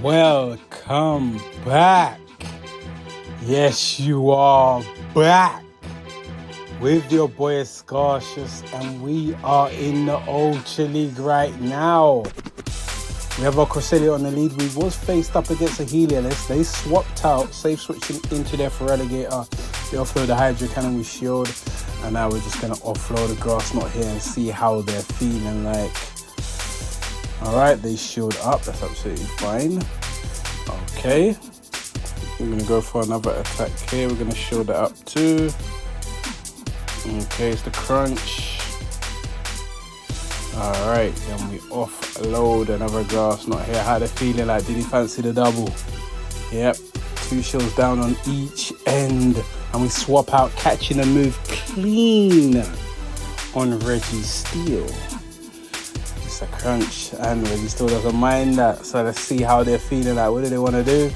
Welcome back. Yes, you are back with your boy Scarcious, and we are in the Ultra League right now. We have our Registeel on the lead. We was faced up against a Heliolist. They swapped out, safe switching into their Feraligator. They offload the Hydro Cannon with Shield, and now we're just going to offload the Grass Knot here and see how they're feeling like. Alright, they shield up, that's absolutely fine. Okay, we're going to go for another attack here. We're going to shield it up too. Okay, it's the crunch. Alright, then we offload another Grass Knot here. How they feeling like? Did he fancy the double? Yep, 2 shields down on each end. And we swap out catching a move clean on Registeel. A crunch, and Registeel doesn't mind that, so let's see how they're feeling like. What do they want to do?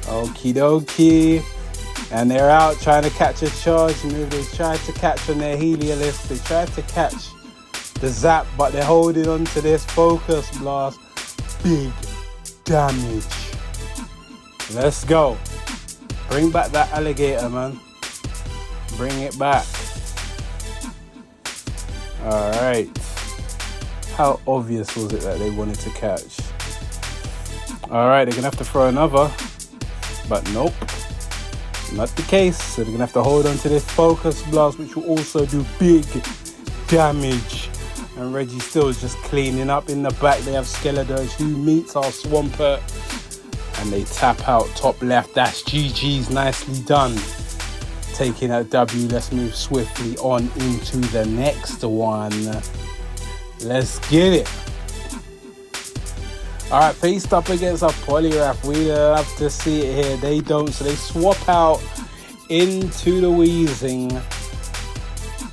Okie dokie, and they're out trying to catch a charge move. They tried to catch on their Heliolist, they tried to catch the Zap, but they're holding on to this Focus Blast. Big damage. Let's go. Bring back that alligator, man. Bring it back. Alright. How obvious was it that they wanted to catch? Alright, they're going to have to throw another. But nope. Not the case. So they're going to have to hold on to this Focus Blast, which will also do big damage. And Registeel is just cleaning up in the back. They have Skeledurge who meets our Swampert. And they tap out top left. That's GG's. Nicely done. Taking that W. Let's move swiftly on into the next one. Let's get it. Alright, faced up against our Poliwrath. We love to see it here. They don't, so they swap out into the Weezing.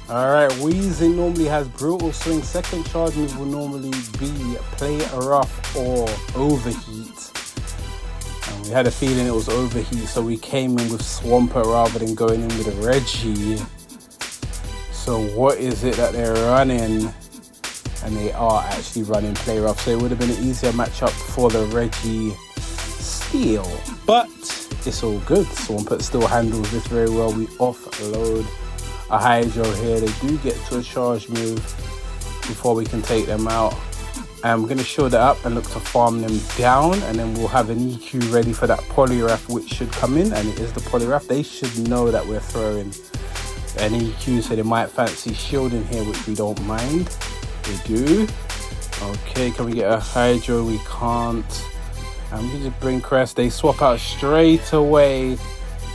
Alright, Weezing normally has Brutal Swing. Second charge move will normally be Play Rough or Overheat. And we had a feeling it was Overheat, so we came in with Swampert rather than going in with a Reggie. So what is it that they're running? And they are actually running Play Rough, so it would have been an easier matchup for the Registeel. But it's all good. Swampert still handles this very well. We offload a Hydro here. They do get to a charge move before we can take them out. And we're going to shield it up and look to farm them down. And then we'll have an EQ ready for that Poliwrath, which should come in. And it is the Poliwrath. They should know that we're throwing an EQ, so they might fancy shielding here, which we don't mind. They do. Okay, can we get a Hydro? We can't. And we can just bring Crest. They swap out straight away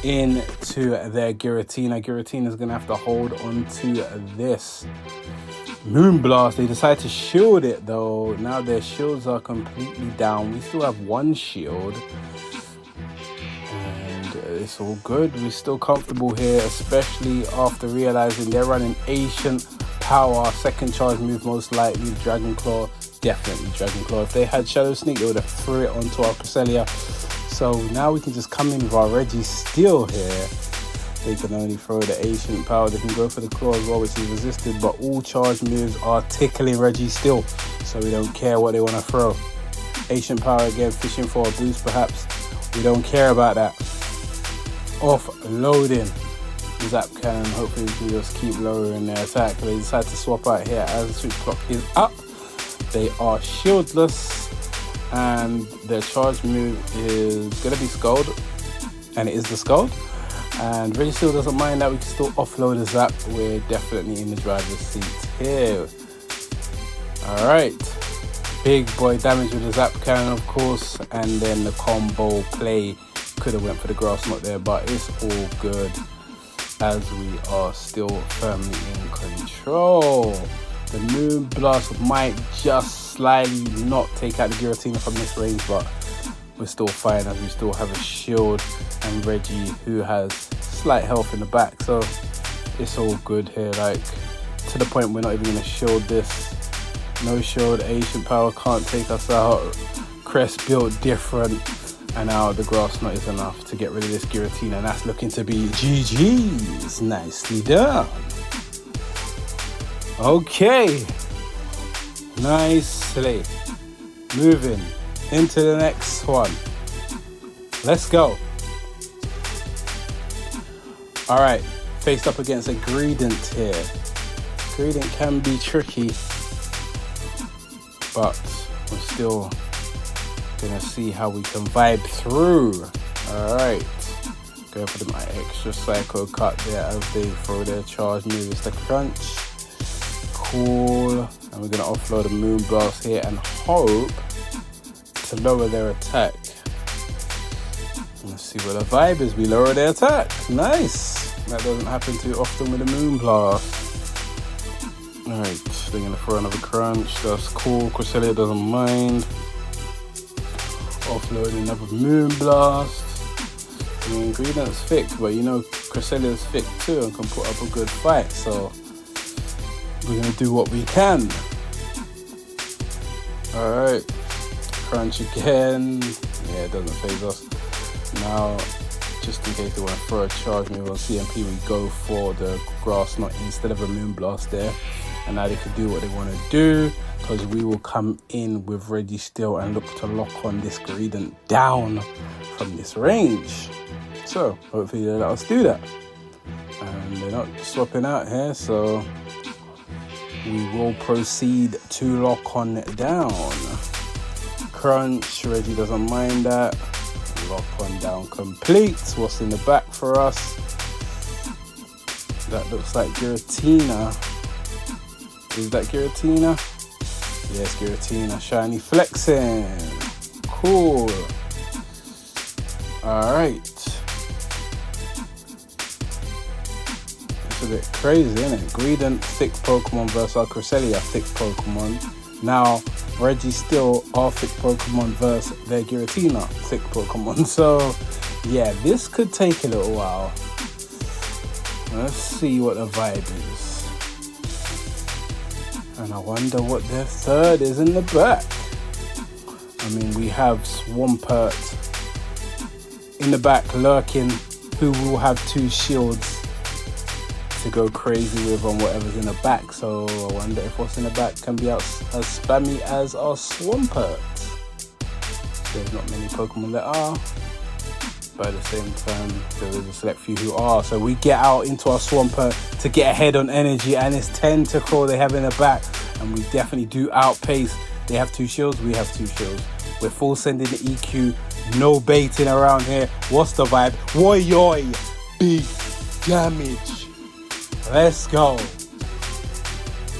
into their Giratina. Giratina's going to have to hold on to this Moonblast. They decide to shield it though. Now their shields are completely down. We still have 1 shield. And it's all good. We're still comfortable here, especially after realizing they're running Ancient Power. Second charge move most likely Dragon Claw. Definitely Dragon Claw. If they had Shadow Sneak, they would have threw it onto our Cresselia. So now we can just come in with our Registeel here. They can only throw the Ancient Power. They can go for the Claw as well, which is resisted, but all charge moves are tickling Registeel, so we don't care what they want to throw. Ancient Power again, fishing for a boost perhaps. We don't care about that. Offloading Zap Cannon. Hopefully we can just keep lowering their attack. They decide to swap out here as the switch clock is up. They are shieldless, and their charge move is going to be Scald, and it is the Scald. And Registeel doesn't mind that. We can still offload the Zap. We're definitely in the driver's seat here. Alright, big boy damage with the Zap Cannon, of course, and then the combo play. Could have went for the Grass Knot there, but it's all good, as we are still firmly in control. The Moonblast might just slightly not take out the Giratina from this range, but we're still fine as we still have a shield and Reggie who has slight health in the back, so it's all good here. Like, to the point we're not even going to shield this. No shield, Ancient Power can't take us out. Crest built different, and now the Grass Knot is enough to get rid of this Giratina, and that's looking to be GG's. Nicely done. Okay, nicely moving into the next one. Let's go. All right, faced up against a Gradient here. Gradient can be tricky, but we're still gonna see how we can vibe through. All right, go for my extra psycho cut there as they throw their charge move. It's the crunch. Cool. And we're gonna offload a Moonblast here and hope to lower their attack. Let's see what the vibe is. We lower their attack. Nice. That doesn't happen too often with a Moonblast. Alright, they're gonna throw another crunch. That's cool. Cresselia doesn't mind. Offload another Moonblast. I mean, Gradient's thick, but you know Cresselia's thick too and can put up a good fight, so we're gonna do what we can. Alright, crunch again. Yeah, it doesn't phase us. Now, just in case they want to throw a charge move on CMP, we go for the Grass Knot instead of a Moonblast there. And now they can do what they want to do, because we will come in with Registeel and look to lock on this Gradient down from this range. So, hopefully they'll let us do that. And they're not swapping out here, so we will proceed to lock on it down. Crunch, Reggie doesn't mind that. Lock on down complete. What's in the back for us? That looks like Giratina. Is that Giratina? Yes, Giratina. Shiny flexing. Cool. Alright. It's a bit crazy, isn't it? Gradient thick Pokemon versus our Cresselia thick Pokemon. Now, Registeel are thick Pokemon versus their Giratina thick Pokemon. So, yeah, this could take a little while. Let's see what the vibe is. And I wonder what their third is in the back. I mean, we have Swampert in the back lurking, who will have 2 shields to go crazy with on whatever's in the back. So I wonder if what's in the back can be as spammy as our Swampert. There's not many Pokemon that are, but at the same time there is a select few who are. So we get out into our Swampert to get ahead on energy, and it's Tentacle they have in the back, and we definitely do outpace. They have 2 shields, we have 2 shields. We're full sending the EQ, no baiting around here. What's the vibe? Woy, big damage. Let's go.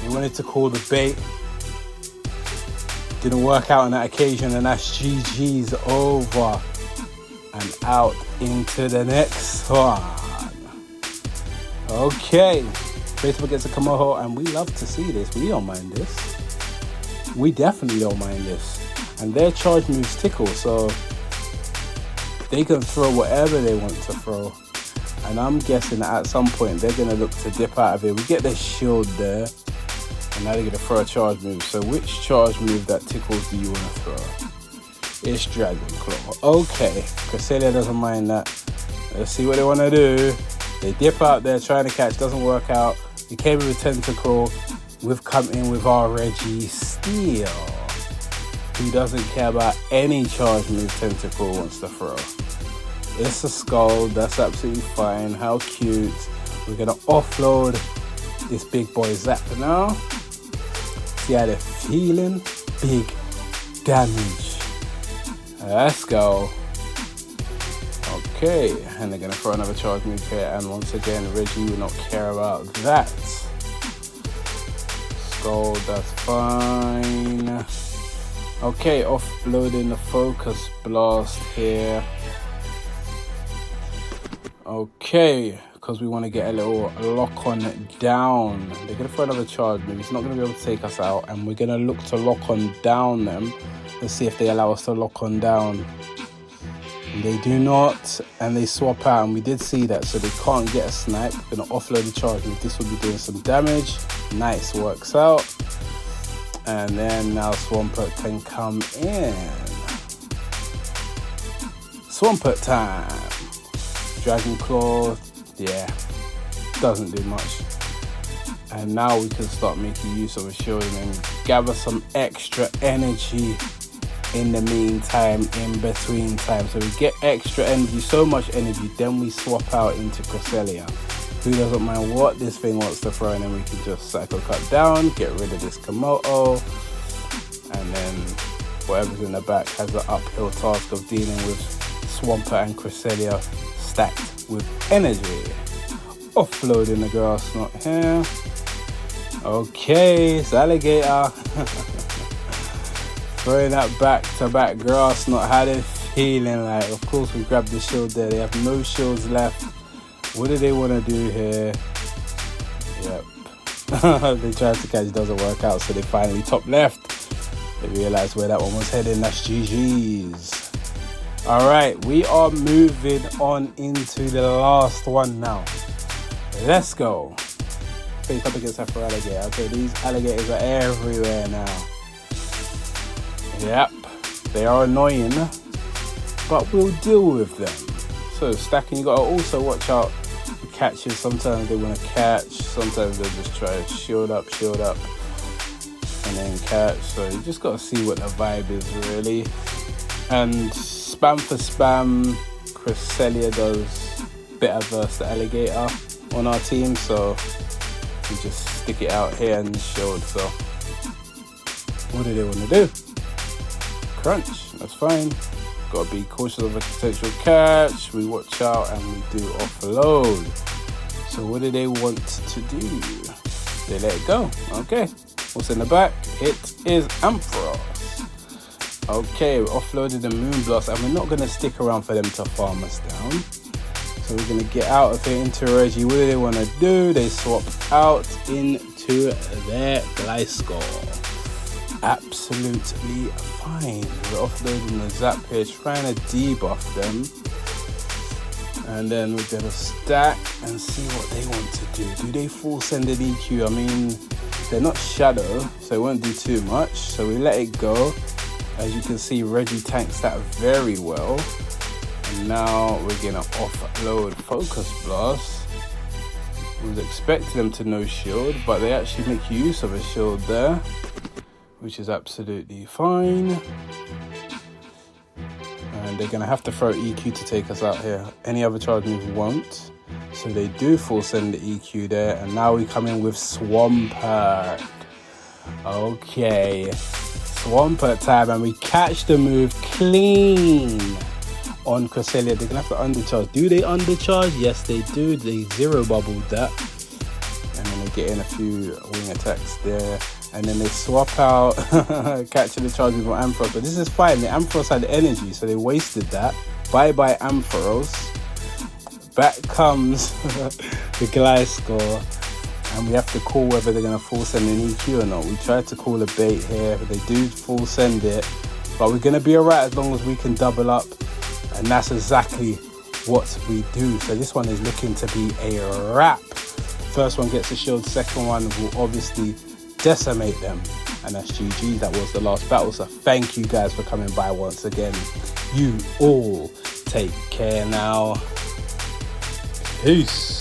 We wanted to call the bait. Didn't work out on that occasion, and that's GG's over. And out into the next one. Okay. Facebook gets a Komodo, and we love to see this. We don't mind this. We definitely don't mind this. And their charge moves tickle, so they can throw whatever they want to throw. And I'm guessing that at some point they're going to look to dip out of it. We get their shield there. And now they're going to throw a charge move. So which charge move that tickles do you want to throw? It's Dragon Claw. Okay. Cresselia doesn't mind that. Let's see what they want to do. They dip out there trying to catch. Doesn't work out. We came with a Tentacle. We've come in with our Registeel, who doesn't care about any charge move Tentacle wants to throw. It's a Skull, that's absolutely fine. How cute. We're gonna offload this big boy Zap now. See how they're feeling. Big damage. Let's go. Okay, and they're gonna throw another charge move here, and once again Reggie will not care about that. Skull, that's fine. Okay, offloading the Focus Blast here. Okay, because we want to get a little lock on down. They're going to throw another charge move. It's not going to be able to take us out, and we're going to look to lock on down them. Let's see if they allow us to lock on down. They do not, and they swap out, and we did see that, so they can't get a snipe. We're going to offload the charge move. This will be doing some damage. Nice, works out. And then now Swampert can come in. Swampert time. Dragon Claw, yeah, doesn't do much. And now we can start making use of a shield and gather some extra energy in the meantime, in between time. So we get extra energy, so much energy, then we swap out into Cresselia. Who doesn't mind what this thing wants to throw, and then we can just cycle cut down, get rid of this Komodo, and then whatever's in the back has the uphill task of dealing with Swampert and Cresselia stacked with energy. Offloading the grass knot here. Okay, it's alligator. Throwing that back-to-back grass knot. How they feeling like? Of course, we grabbed the shield there. They have no shields left. What do they want to do here? Yep. They tried to catch, doesn't work out, so they finally top left. They realized where that one was heading. That's GG's. All right, we are moving on into the last one now. Let's go. Face up against Afro Alligator. Okay, these alligators are everywhere now. Yep, they are annoying, but we'll deal with them. So stacking, you gotta also watch out for catches. Sometimes they want to catch, sometimes they'll just try to shield up, and then catch. So you just gotta see what the vibe is really. And spam for spam, Cresselia does better versus the alligator on our team, so we just stick it out here and shield. So what do they want to do? Crunch, that's fine. Gotta be cautious of a potential catch. We watch out and we do offload. So what do they want to do? They let it go. Okay, what's in the back? It is Ampharos. Okay, we offloaded the Moonblast, and we're not gonna stick around for them to farm us down. So we're gonna get out of here into Reggie. What do they want to do? They swap out into their Gliscor. Absolutely fine. We're offloading the Zap here, trying to debuff them. And then we're gonna stack and see what they want to do. Do they full send an EQ? I mean, they're not Shadow, so it won't do too much. So we let it go. As you can see, Reggie tanks that very well. And now we're gonna offload Focus Blast. We was expecting them to no shield, but they actually make use of a shield there, which is absolutely fine. And they're gonna have to throw EQ to take us out here. Any other charge move won't. So they do full send the EQ there, and now we come in with Swampert. Okay, Swampert time, and we catch the move clean on Cresselia. They're gonna have to undercharge. Do they undercharge? Yes, they do. They zero bubbled that, and then they get in a few wing attacks there. And then they swap out, catching the charge with Ampharos. But this is fine. The Ampharos had energy, so they wasted that. Bye-bye Ampharos. Back comes the Gliscor. And we have to call whether they're going to full send an EQ or not. We tried to call a bait here, but they do full send it. But we're going to be alright as long as we can double up. And that's exactly what we do. So this one is looking to be a wrap. First one gets a shield. Second one will obviously decimate them, and that's GG. That was the last battle, so thank you guys for coming by once again. You all take care now. Peace.